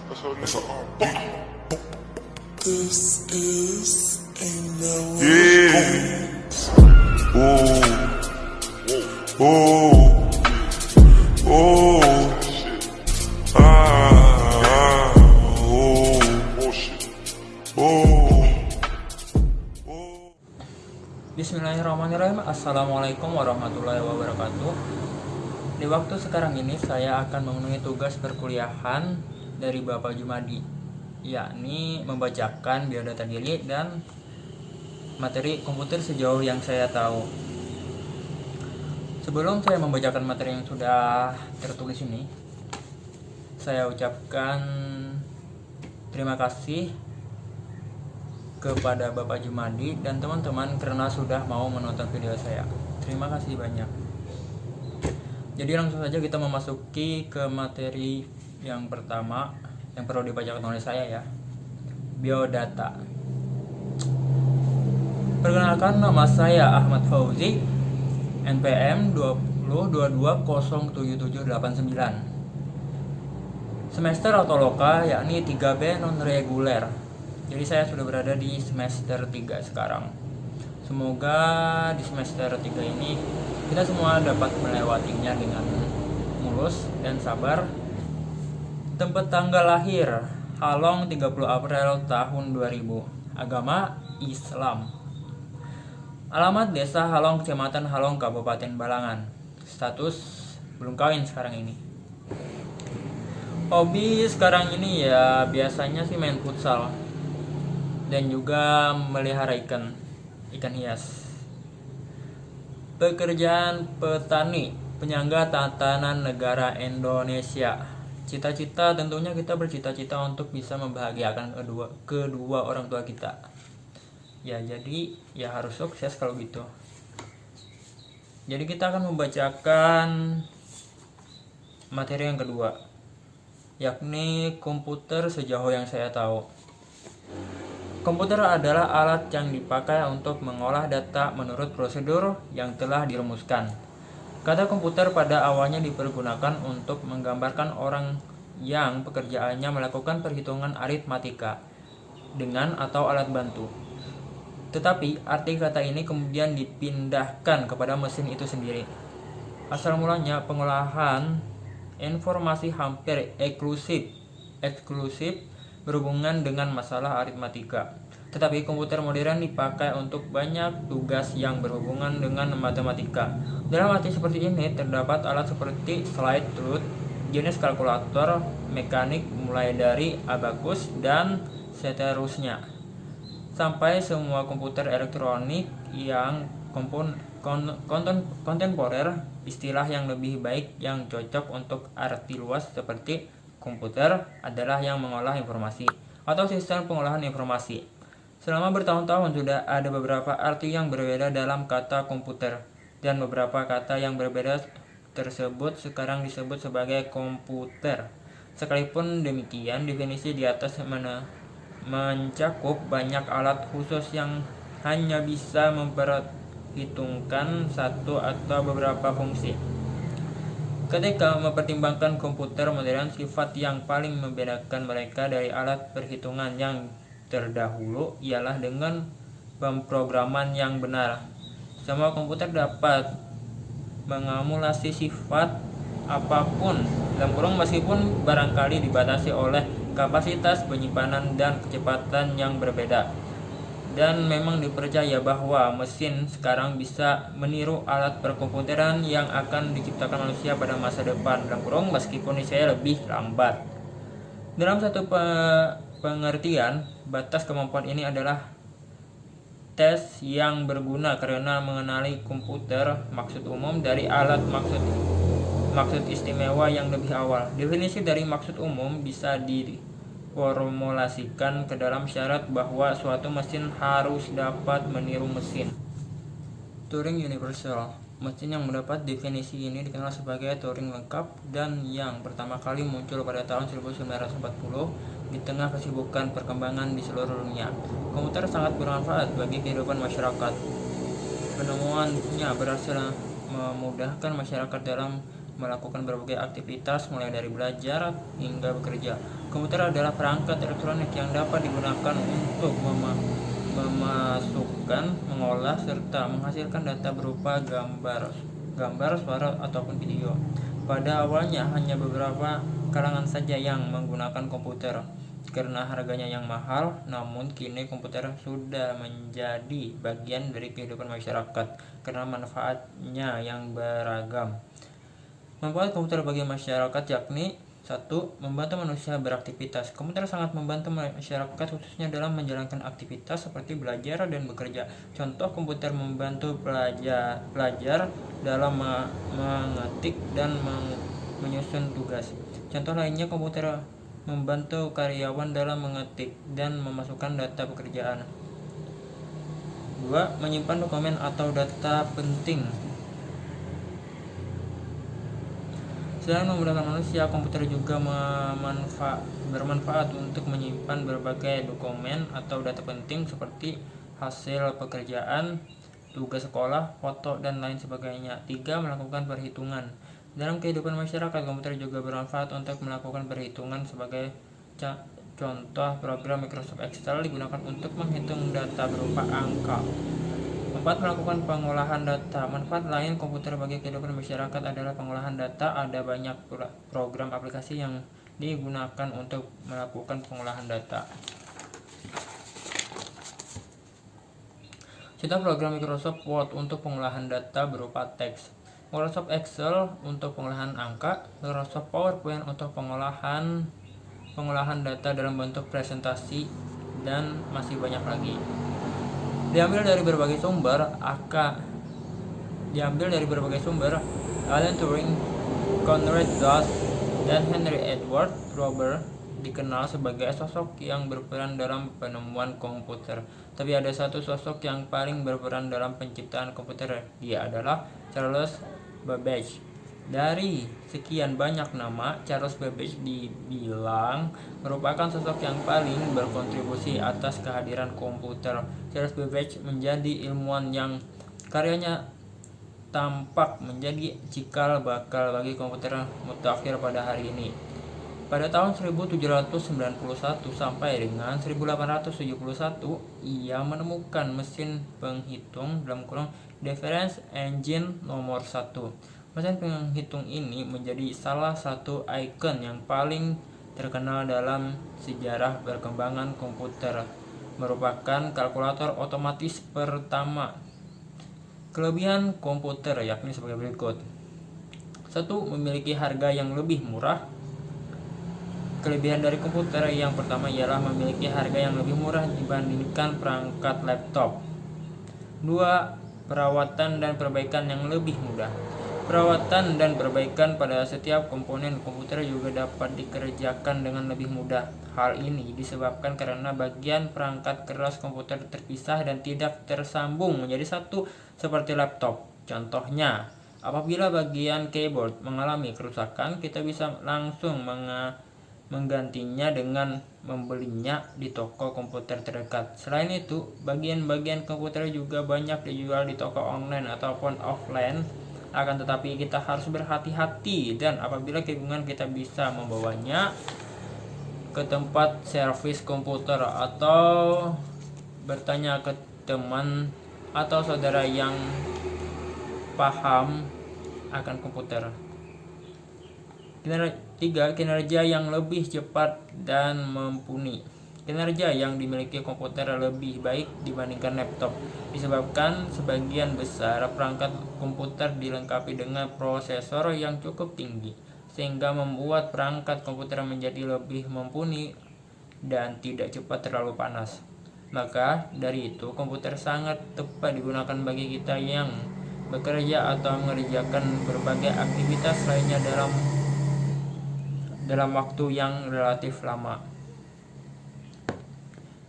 That's all. This is another Yeah. Oh. Bismillahirrahmanirrahim. Assalamualaikum warahmatullahi wabarakatuh. Di waktu sekarang ini saya akan memenuhi tugas perkuliahan dari Bapak Jumadi, yakni membacakan biodata diri dan materi komputer sejauh yang saya tahu. Sebelum saya membacakan materi yang sudah tertulis ini, saya ucapkan terima kasih kepada Bapak Jumadi dan teman-teman karena sudah mau menonton video saya. Terima kasih banyak. Jadi langsung saja kita memasuki ke materi yang pertama yang perlu dibacakan oleh saya ya. Biodata. Perkenalkan, nama saya Ahmad Fauzi, NPM 2022077789. Semester atau loka yakni 3B non reguler. Jadi saya sudah berada di semester 3 sekarang. Semoga di semester 3 ini kita semua dapat melewatinya dengan mulus dan sabar. Tempat tanggal lahir Halong 30 April tahun 2000. Agama Islam. Alamat Desa Halong, Kecamatan Halong, Kabupaten Balangan. Status belum kawin sekarang ini. Hobi sekarang ini ya biasanya sih main futsal dan juga melihara ikan hias. Pekerjaan petani, penyangga tatanan negara Indonesia. Cita-cita tentunya kita bercita-cita untuk bisa membahagiakan kedua orang tua kita. Ya jadi ya harus sukses kalau gitu. Jadi kita akan membacakan materi yang kedua, yakni komputer sejauh yang saya tahu. Komputer adalah alat yang dipakai untuk mengolah data menurut prosedur yang telah dirumuskan. Kata komputer pada awalnya dipergunakan untuk menggambarkan orang yang pekerjaannya melakukan perhitungan aritmatika dengan atau alat bantu. Tetapi arti kata ini kemudian dipindahkan kepada mesin itu sendiri. Asal mulanya pengolahan informasi hampir eksklusif berhubungan dengan masalah aritmatika. Tetapi komputer modern dipakai untuk banyak tugas yang berhubungan dengan matematika. Dalam arti seperti ini terdapat alat seperti slide rule, jenis kalkulator, mekanik mulai dari abakus dan seterusnya, sampai semua komputer elektronik yang kontemporer. Istilah yang lebih baik yang cocok untuk arti luas seperti komputer adalah yang mengolah informasi atau sistem pengolahan informasi. Selama bertahun-tahun sudah ada beberapa arti yang berbeda dalam kata komputer, dan beberapa kata yang berbeda tersebut sekarang disebut sebagai komputer. Sekalipun demikian, definisi di atas mencakup banyak alat khusus yang hanya bisa memperhitungkan satu atau beberapa fungsi. Ketika mempertimbangkan komputer modern, sifat yang paling membedakan mereka dari alat perhitungan yang terdahulu ialah dengan pemrograman yang benar. Semua komputer dapat mengemulasi sifat apapun, meskipun barangkali dibatasi oleh kapasitas penyimpanan dan kecepatan yang berbeda. Dan memang dipercaya bahwa mesin sekarang bisa meniru alat perkomputeran yang akan diciptakan manusia pada masa depan, meskipun saya lebih lambat. Dalam satu pengertian, batas kemampuan ini adalah tes yang berguna karena mengenali komputer maksud umum dari alat maksud istimewa yang lebih awal. Definisi dari maksud umum bisa formulasikan ke dalam syarat bahwa suatu mesin harus dapat meniru mesin. Turing Universal. Mesin yang mendapat definisi ini dikenal sebagai Turing lengkap dan yang pertama kali muncul pada tahun 1940 di tengah kesibukan perkembangan di seluruh dunia. Komputer sangat bermanfaat bagi kehidupan masyarakat. Penemuannya berhasil memudahkan masyarakat dalam melakukan berbagai aktivitas mulai dari belajar hingga bekerja. Komputer adalah perangkat elektronik yang dapat digunakan untuk memasukkan, mengolah, serta menghasilkan data berupa gambar, suara, ataupun video. Pada awalnya hanya beberapa kalangan saja yang menggunakan komputer karena harganya yang mahal, namun kini komputer sudah menjadi bagian dari kehidupan masyarakat karena manfaatnya yang beragam. Manfaat komputer bagi masyarakat yakni 1. Membantu manusia beraktivitas. Komputer sangat membantu masyarakat khususnya dalam menjalankan aktivitas seperti belajar dan bekerja. Contoh, komputer membantu pelajar dalam mengetik dan menyusun tugas. Contoh lainnya, komputer membantu karyawan dalam mengetik dan memasukkan data pekerjaan. 2. Menyimpan dokumen atau data penting. Selain memudahkan manusia, komputer juga bermanfaat untuk menyimpan berbagai dokumen atau data penting seperti hasil pekerjaan, tugas sekolah, foto, dan lain sebagainya. 3. Melakukan perhitungan. Dalam kehidupan masyarakat, komputer juga bermanfaat untuk melakukan perhitungan. Sebagai contoh, program Microsoft Excel digunakan untuk menghitung data berupa angka. 4. Melakukan pengolahan data. Manfaat lain komputer bagi kehidupan masyarakat adalah pengolahan data. Ada banyak program aplikasi yang digunakan untuk melakukan pengolahan data. Contoh program Microsoft Word untuk pengolahan data berupa teks, Microsoft Excel untuk pengolahan angka, Microsoft PowerPoint untuk pengolahan data dalam bentuk presentasi, dan masih banyak lagi. Diambil dari berbagai sumber, Alan Turing, Conrad Gauss, dan Henry Edward Rober dikenal sebagai sosok yang berperan dalam penemuan komputer. Tapi ada satu sosok yang paling berperan dalam penciptaan komputer. Dia adalah Charles Babbage. Dari sekian banyak nama, Charles Babbage dibilang merupakan sosok yang paling berkontribusi atas kehadiran komputer. Charles Babbage menjadi ilmuwan yang karyanya tampak menjadi cikal bakal bagi komputer mutakhir pada hari ini. Pada tahun 1791 sampai dengan 1871, ia menemukan mesin penghitung Difference Engine nomor 1. Mesin penghitung ini menjadi salah satu ikon yang paling terkenal dalam sejarah perkembangan komputer. Merupakan kalkulator otomatis pertama. Kelebihan komputer yakni sebagai berikut. 1. Memiliki harga yang lebih murah. Kelebihan dari komputer yang pertama ialah memiliki harga yang lebih murah dibandingkan perangkat laptop. 2. Perawatan dan perbaikan yang lebih mudah. Perawatan dan perbaikan pada setiap komponen komputer juga dapat dikerjakan dengan lebih mudah. Hal ini disebabkan karena bagian perangkat keras komputer terpisah dan tidak tersambung menjadi satu seperti laptop. Contohnya, apabila bagian keyboard mengalami kerusakan, kita bisa langsung menggantinya dengan membelinya di toko komputer terdekat. Selain itu, bagian-bagian komputer juga banyak dijual di toko online ataupun offline. Akan tetapi kita harus berhati-hati, dan apabila kebingungan kita bisa membawanya ke tempat servis komputer atau bertanya ke teman atau saudara yang paham akan komputer. 3. Kinerja yang lebih cepat dan mumpuni. Kinerja yang dimiliki komputer lebih baik dibandingkan laptop disebabkan sebagian besar perangkat komputer dilengkapi dengan prosesor yang cukup tinggi, sehingga membuat perangkat komputer menjadi lebih mumpuni dan tidak cepat terlalu panas. Maka dari itu, komputer sangat tepat digunakan bagi kita yang bekerja atau mengerjakan berbagai aktivitas lainnya dalam waktu yang relatif lama.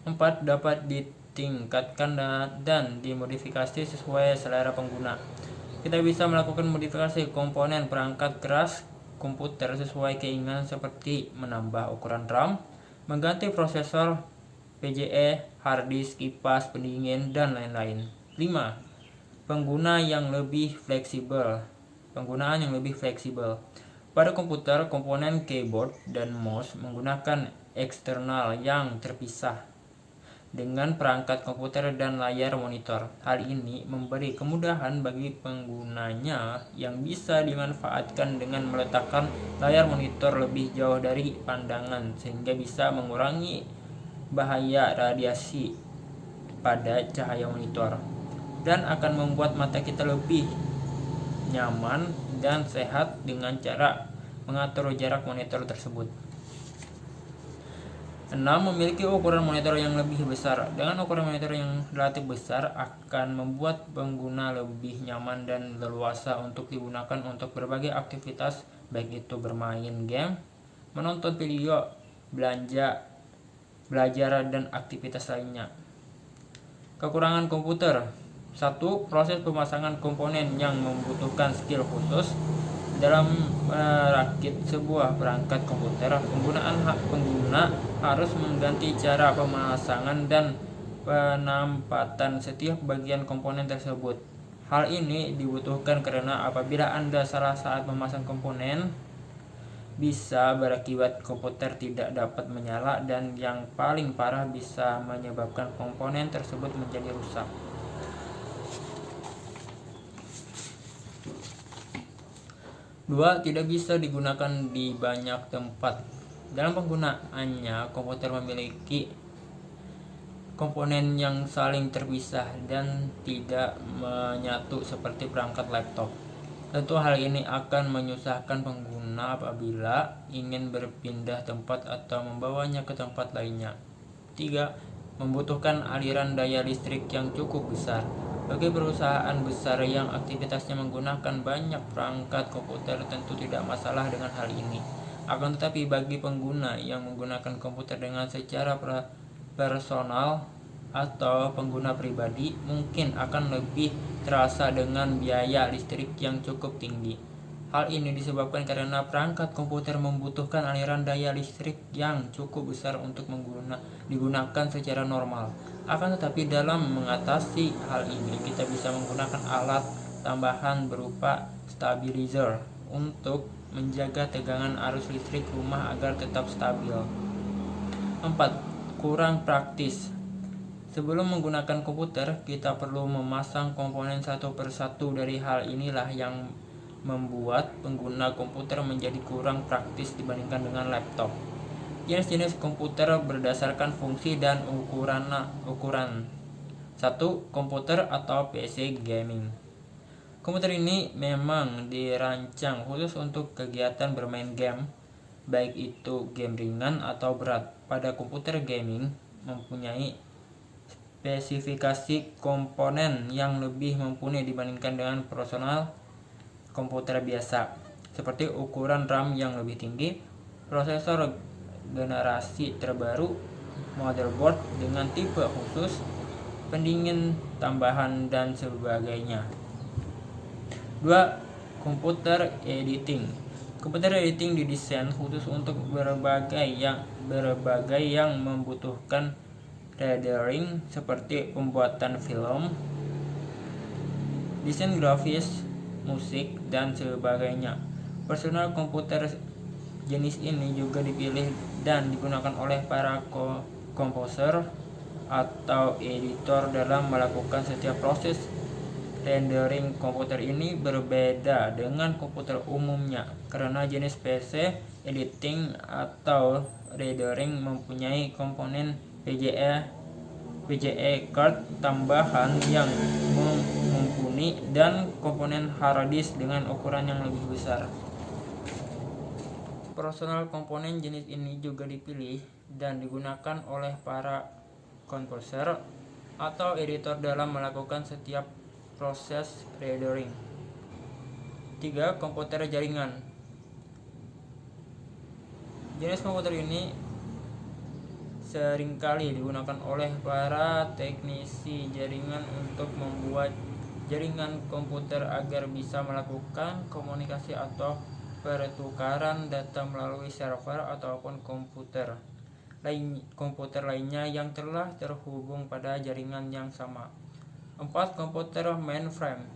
4. Dapat ditingkatkan dan dimodifikasi sesuai selera pengguna. Kita bisa melakukan modifikasi komponen perangkat keras komputer sesuai keinginan seperti menambah ukuran RAM, mengganti prosesor, PGE, hard disk, kipas pendingin, dan lain-lain. 5. Penggunaan yang lebih fleksibel. Pada komputer, komponen keyboard dan mouse menggunakan eksternal yang terpisah dengan perangkat komputer dan layar monitor. Hal ini memberi kemudahan bagi penggunanya yang bisa dimanfaatkan dengan meletakkan layar monitor lebih jauh dari pandangan sehingga bisa mengurangi bahaya radiasi pada cahaya monitor dan akan membuat mata kita lebih nyaman dan sehat dengan cara mengatur jarak monitor tersebut. 6. Memiliki ukuran monitor yang lebih besar. Dengan ukuran monitor yang relatif besar akan membuat pengguna lebih nyaman dan leluasa untuk digunakan untuk berbagai aktivitas, baik itu bermain game, menonton video, belajar, dan aktivitas lainnya. Kekurangan komputer. 1. Proses pemasangan komponen yang membutuhkan skill khusus. Dalam merakit sebuah perangkat komputer, pengguna harus mengganti cara pemasangan dan penempatan setiap bagian komponen tersebut. Hal ini dibutuhkan karena apabila Anda salah saat memasang komponen, bisa berakibat komputer tidak dapat menyala dan yang paling parah bisa menyebabkan komponen tersebut menjadi rusak. 2. Tidak bisa digunakan di banyak tempat. Dalam penggunaannya, komputer memiliki komponen yang saling terpisah dan tidak menyatu seperti perangkat laptop. Tentu hal ini akan menyusahkan pengguna apabila ingin berpindah tempat atau membawanya ke tempat lainnya. 3. Membutuhkan aliran daya listrik yang cukup besar. Bagi perusahaan besar yang aktivitasnya menggunakan banyak perangkat komputer tentu tidak masalah dengan hal ini. Akan tetapi bagi pengguna yang menggunakan komputer dengan secara personal atau pengguna pribadi mungkin akan lebih terasa dengan biaya listrik yang cukup tinggi. Hal ini disebabkan karena perangkat komputer membutuhkan aliran daya listrik yang cukup besar untuk digunakan secara normal. Akan tetapi dalam mengatasi hal ini, kita bisa menggunakan alat tambahan berupa stabilizer untuk menjaga tegangan arus listrik rumah agar tetap stabil. 4. Kurang praktis. Sebelum menggunakan komputer, kita perlu memasang komponen satu persatu. Dari hal inilah yang membuat pengguna komputer menjadi kurang praktis dibandingkan dengan laptop. Jenis-jenis komputer berdasarkan fungsi dan ukuran. 1. Komputer atau PC gaming. Komputer ini memang dirancang khusus untuk kegiatan bermain game, baik itu game ringan atau berat. Pada komputer gaming mempunyai spesifikasi komponen yang lebih mumpuni dibandingkan dengan personal komputer biasa, seperti ukuran RAM yang lebih tinggi, prosesor generasi terbaru, motherboard dengan tipe khusus, pendingin tambahan, dan sebagainya. 2. Komputer editing. Komputer editing didesain khusus untuk berbagai yang membutuhkan rendering seperti pembuatan film, desain grafis, musik, dan sebagainya. Personal komputer jenis ini juga dipilih dan digunakan oleh para komposer atau editor dalam melakukan setiap proses rendering. Komputer ini berbeda dengan komputer umumnya karena jenis PC editing atau rendering mempunyai komponen VGA card tambahan yang mumpuni dan komponen hard disk dengan ukuran yang lebih besar. Personal komponen jenis ini juga dipilih dan digunakan oleh para komposer atau editor dalam melakukan setiap proses rendering. 3. Komputer jaringan. Jenis komputer ini seringkali digunakan oleh para teknisi jaringan untuk membuat jaringan komputer agar bisa melakukan komunikasi atau pertukaran data melalui server ataupun komputer lainnya yang telah terhubung pada jaringan yang sama. 4. Komputer mainframe.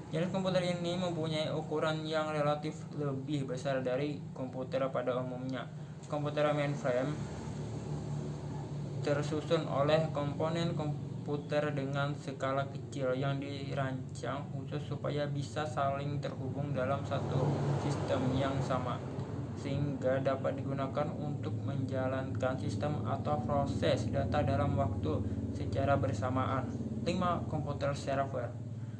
Jenis komputer ini mempunyai ukuran yang relatif lebih besar dari komputer pada umumnya. Komputer mainframe tersusun oleh komponen komputer dengan skala kecil yang dirancang khusus supaya bisa saling terhubung dalam satu sistem yang sama, sehingga dapat digunakan untuk menjalankan sistem atau proses data dalam waktu secara bersamaan. 5. Komputer server.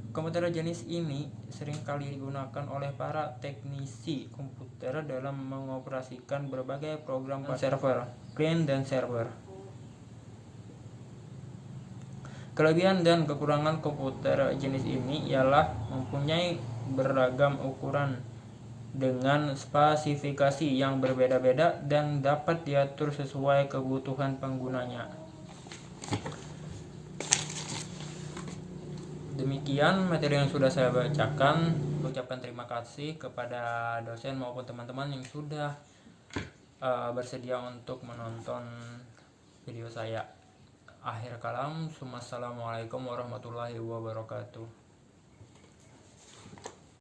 Komputer jenis ini seringkali digunakan oleh para teknisi komputer dalam mengoperasikan berbagai program pada server, client, dan server. Kelebihan dan kekurangan komputer jenis ini ialah mempunyai beragam ukuran dengan spesifikasi yang berbeda-beda dan dapat diatur sesuai kebutuhan penggunanya. Demikian materi yang sudah saya bacakan. Ucapkan terima kasih kepada dosen maupun teman-teman yang sudah bersedia untuk menonton video saya. Akhir kalam, assalamualaikum warahmatullahi wabarakatuh.